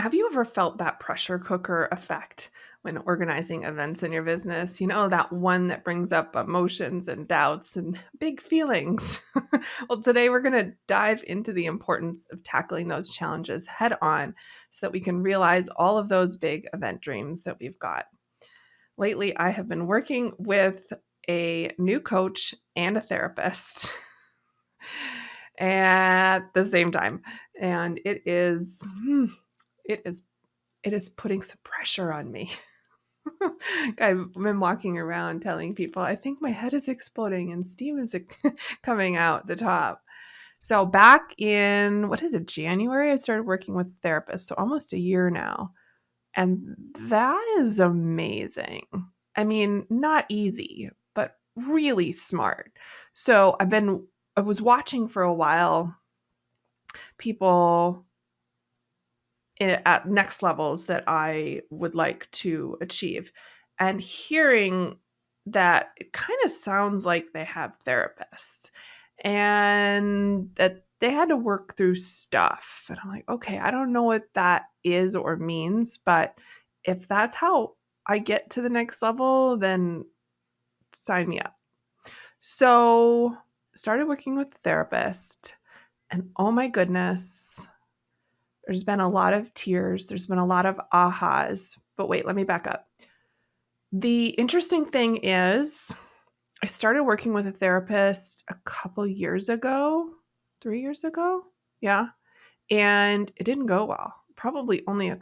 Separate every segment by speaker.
Speaker 1: Have you ever felt that pressure cooker effect when organizing events in your business? You know, that one that brings up emotions and doubts and big feelings. Well, today we're going to dive into the importance of tackling those challenges head on so that we can realize all of those big event dreams that we've got. Lately, I have been working with a new coach and a therapist at the same time. And it is it is putting some pressure on me. I've been walking around telling people, I think my head is exploding and steam is coming out the top. So back in, what is it, January, I started working with a therapist. So almost a year now. And that is amazing. I mean, not easy, but really smart. So I was watching for a while people at next levels that I would like to achieve, and hearing that it kind of sounds like they have therapists and that they had to work through stuff. And I'm like, okay, I don't know what that is or means, but if that's how I get to the next level, then sign me up. So started working with a therapist, and oh my goodness, there's been a lot of tears. There's been a lot of ahas. But wait, let me back up. The interesting thing is, I started working with a therapist a couple years ago, 3 years ago. Yeah. And it didn't go well. Probably only a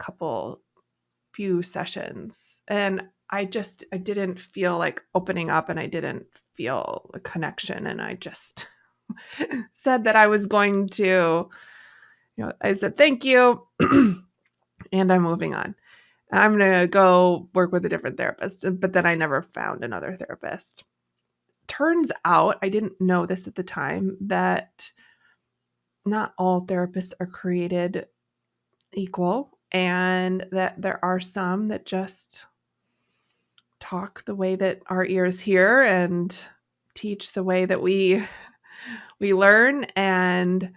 Speaker 1: few sessions. And I didn't feel like opening up, and I didn't feel a connection. And I just said that I was going to, I said, thank you. And I'm moving on. I'm going to go work with a different therapist. But then I never found another therapist. Turns out, I didn't know this at the time, that not all therapists are created equal, and that there are some that just talk the way that our ears hear and teach the way that we learn. And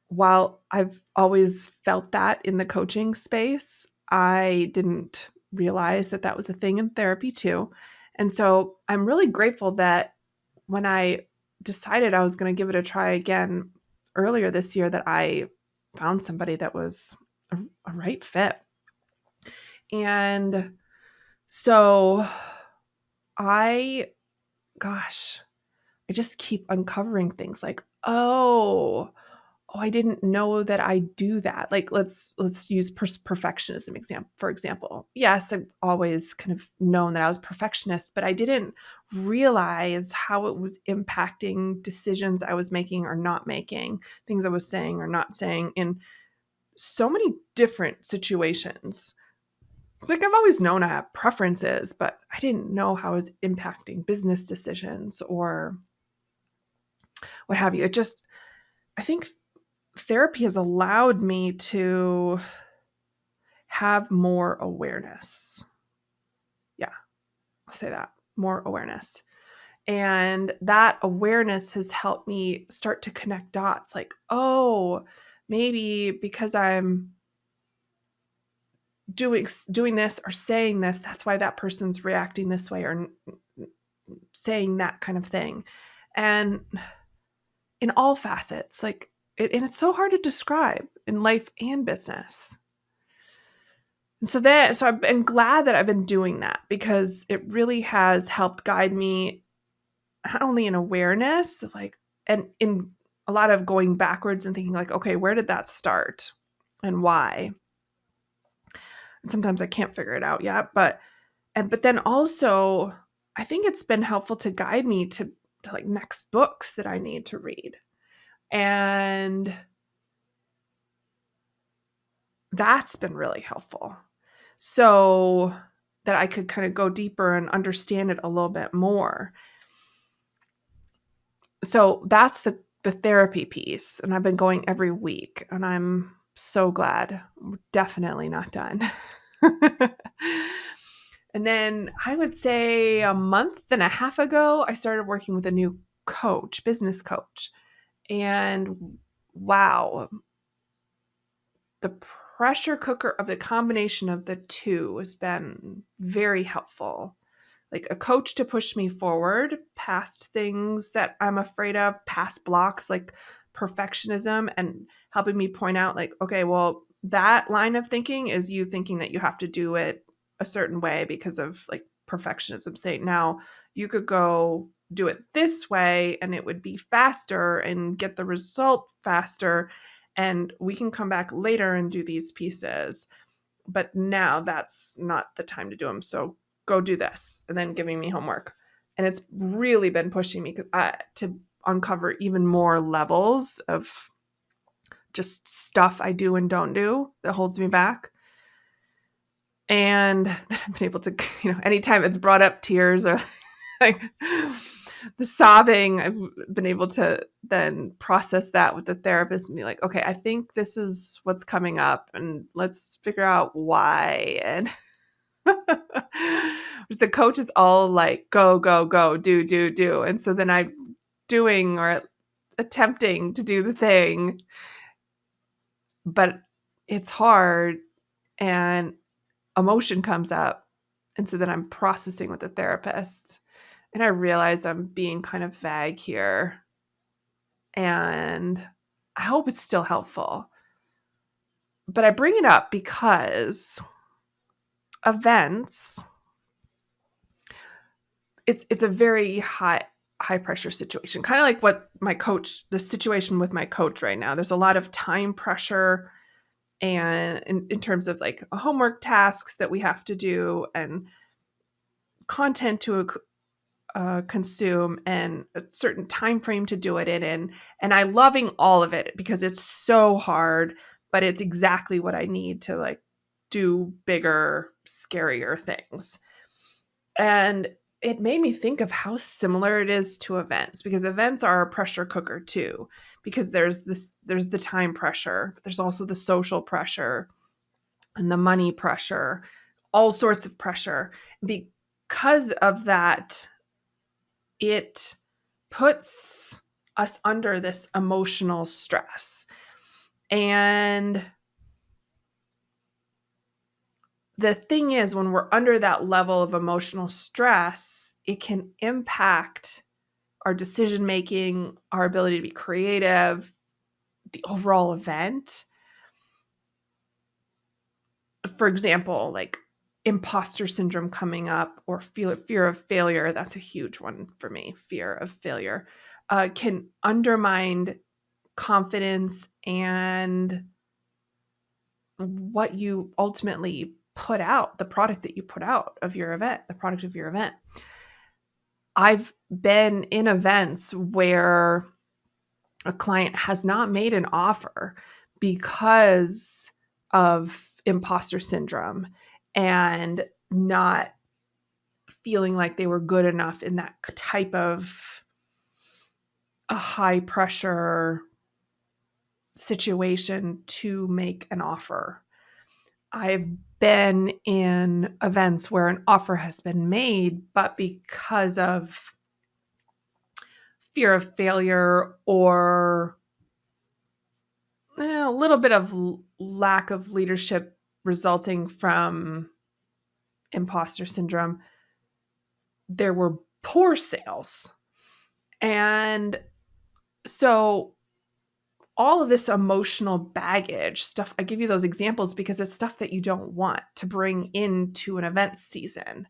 Speaker 1: while I've always felt that in the coaching space, I didn't realize that that was a thing in therapy too. And so I'm really grateful that when I decided I was going to give it a try again earlier this year, that I found somebody that was a right fit. And so I just keep uncovering things like, I didn't know that I do that. Like, let's use perfectionism for example. Yes, I've always kind of known that I was perfectionist, but I didn't realize how it was impacting decisions I was making or not making, things I was saying or not saying in so many different situations. Like, I've always known I have preferences, but I didn't know how it was impacting business decisions or what have you. I think therapy has allowed me to have more awareness. Yeah, I'll say that, more awareness. And that awareness has helped me start to connect dots. Like, maybe because I'm doing this or saying this, that's why that person's reacting this way or saying that kind of thing. And in all facets, and it's so hard to describe in life and business. And so I've been glad that I've been doing that, because it really has helped guide me not only in awareness, and in a lot of going backwards and thinking like, okay, where did that start and why? And sometimes I can't figure it out yet, but then also I think it's been helpful to guide me to like next books that I need to read. And that's been really helpful, so that I could kind of go deeper and understand it a little bit more. So that's the therapy piece. And I've been going every week, and I'm so glad. We're definitely not done. And then I would say a month and a half ago, I started working with a new business coach. And wow, the pressure cooker of the combination of the two has been very helpful. Like a coach to push me forward past things that I'm afraid of, past blocks like perfectionism, and helping me point out like, okay, well, that line of thinking is you thinking that you have to do it a certain way because of like perfectionism. Say now you could go do it this way and it would be faster and get the result faster. And we can come back later and do these pieces. But now that's not the time to do them. So go do this, and then giving me homework. And it's really been pushing me to uncover even more levels of just stuff I do and don't do that holds me back. And I've been able to, anytime it's brought up tears or like the sobbing, I've been able to then process that with the therapist and be like, okay, I think this is what's coming up and let's figure out why. And the coach is all like, go, go, go, do, do, do. And so then I'm doing or attempting to do the thing, but it's hard and emotion comes up. And so then I'm processing with the therapist and I realize I'm being kind of vague here. And I hope it's still helpful. But I bring it up because events, it's a very high pressure situation, kind of like what the situation with my coach right now. There's a lot of time pressure and in terms of like homework tasks that we have to do and content to consume and a certain time frame to do it in. And I'm loving all of it because it's so hard, but it's exactly what I need to like do bigger, scarier things. And it made me think of how similar it is to events, because events are a pressure cooker too, because there's the time pressure, but there's also the social pressure and the money pressure, all sorts of pressure. Because of that, it puts us under this emotional stress. And the thing is, when we're under that level of emotional stress, it can impact our decision making, our ability to be creative, the overall event. For example, like imposter syndrome coming up or fear of failure. That's a huge one for me. Fear of failure can undermine confidence and what you ultimately put out, the product that you put out of your event, the product of your event. I've been in events where a client has not made an offer because of imposter syndrome and not feeling like they were good enough in that type of a high pressure situation to make an offer. I've been in events where an offer has been made, but because of fear of failure or a little bit of lack of leadership resulting from imposter syndrome, there were poor sales. And so all of this emotional baggage stuff, I give you those examples because it's stuff that you don't want to bring into an event season.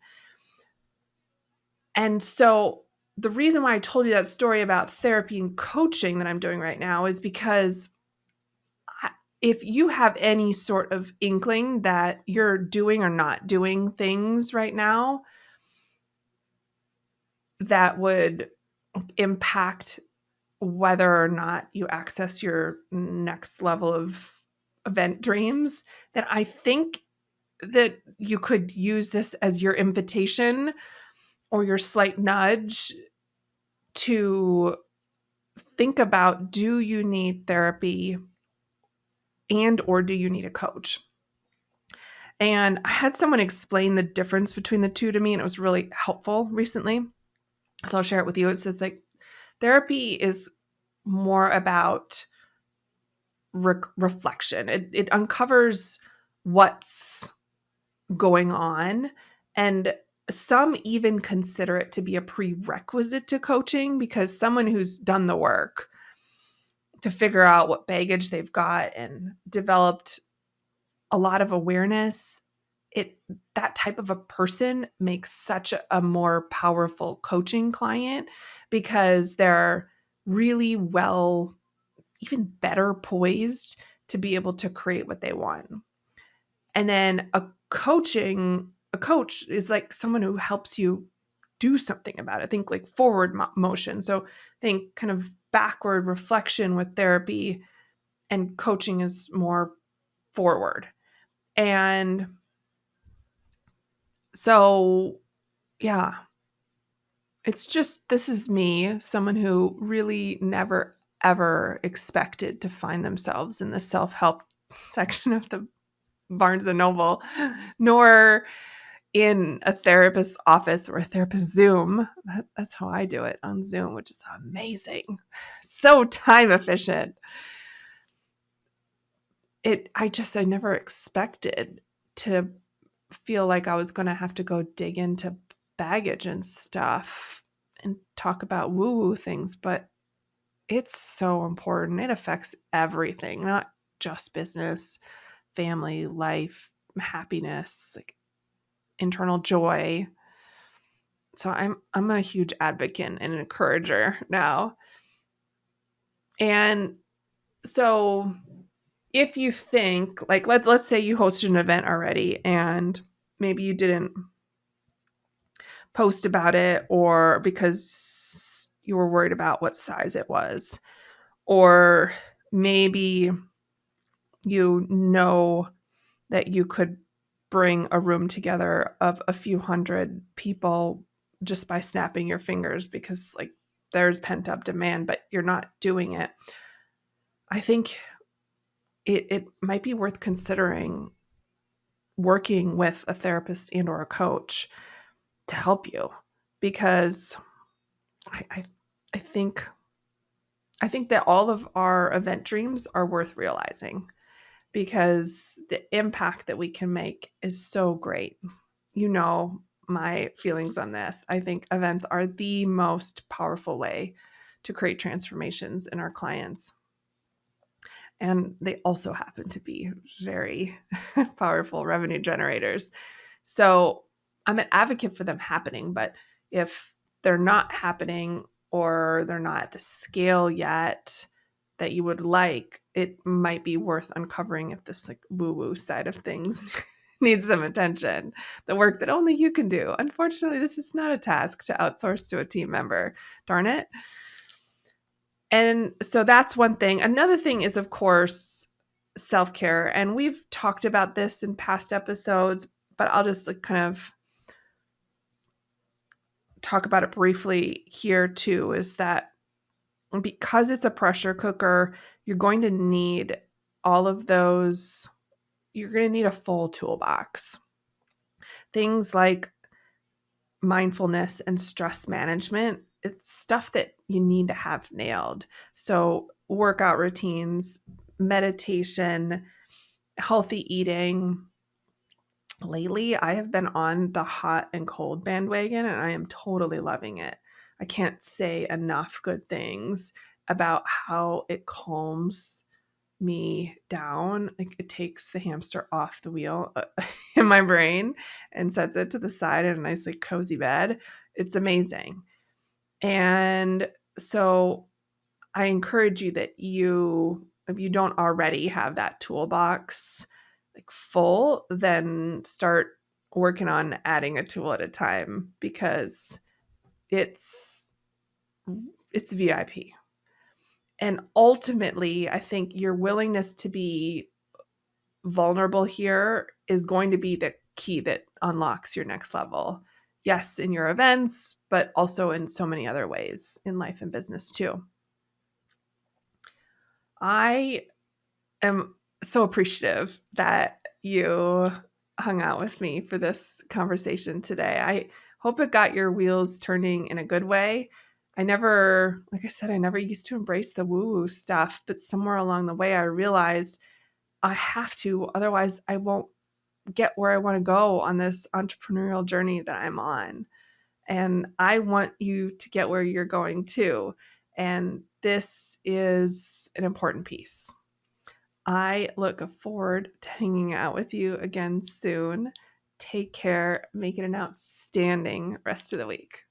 Speaker 1: And so the reason why I told you that story about therapy and coaching that I'm doing right now is because if you have any sort of inkling that you're doing or not doing things right now that would impact whether or not you access your next level of event dreams, then I think that you could use this as your invitation or your slight nudge to think about, do you need therapy and or do you need a coach? And I had someone explain the difference between the two to me, and it was really helpful recently. So I'll share it with you. It says like therapy is more about reflection. It uncovers what's going on. And some even consider it to be a prerequisite to coaching, because someone who's done the work to figure out what baggage they've got and developed a lot of awareness, that type of a person makes such a more powerful coaching client, because they're really well, even better poised to be able to create what they want. And then a coach is like someone who helps you do something about it. Think like forward motion. So think kind of backward reflection with therapy, and coaching is more forward. And so, yeah, it's just, this is me, someone who really never, ever expected to find themselves in the self-help section of the Barnes and Noble, nor in a therapist's office or a therapist Zoom. That's how I do it, on Zoom, which is amazing. So time efficient. I never expected to feel like I was going to have to go dig into baggage and stuff and talk about woo-woo things, but it's so important. It affects everything, not just business, family, life, happiness, like internal joy. So I'm a huge advocate and an encourager now. And so if you think, like, let's say you hosted an event already and maybe you didn't post about it, or because you were worried about what size it was, or maybe you know that you could bring a room together of a few hundred people just by snapping your fingers, because like there's pent up demand, but you're not doing it. I think it might be worth considering working with a therapist and or a coach to help you, because I, I think that all of our event dreams are worth realizing, because the impact that we can make is so great. You know my feelings on this. I think events are the most powerful way to create transformations in our clients. And they also happen to be very powerful revenue generators. So I'm an advocate for them happening, but if they're not happening, or they're not at the scale yet that you would like, it might be worth uncovering if this like woo-woo side of things needs some attention, the work that only you can do. Unfortunately, this is not a task to outsource to a team member. Darn it. And so that's one thing. Another thing is, of course, self-care. And we've talked about this in past episodes, but I'll just like kind of talk about it briefly here too, is that because it's a pressure cooker, you're going to need all of those. You're going to need a full toolbox. Things like mindfulness and stress management, it's stuff that you need to have nailed. So workout routines, meditation, healthy eating. Lately, I have been on the hot and cold bandwagon, and I am totally loving it. I can't say enough good things about how it calms me down. Like, it takes the hamster off the wheel in my brain and sets it to the side in a nicely cozy bed. It's amazing. And so I encourage you that if you don't already have that toolbox like full, then start working on adding a tool at a time, because it's VIP. And ultimately, I think your willingness to be vulnerable here is going to be the key that unlocks your next level. Yes, in your events, but also in so many other ways in life and business too. I am so appreciative that you hung out with me for this conversation today. I hope it got your wheels turning in a good way. Like I said, I never used to embrace the woo-woo stuff, but somewhere along the way, I realized I have to, otherwise I won't get where I want to go on this entrepreneurial journey that I'm on. And I want you to get where you're going too. And this is an important piece. I look forward to hanging out with you again soon. Take care. Make it an outstanding rest of the week.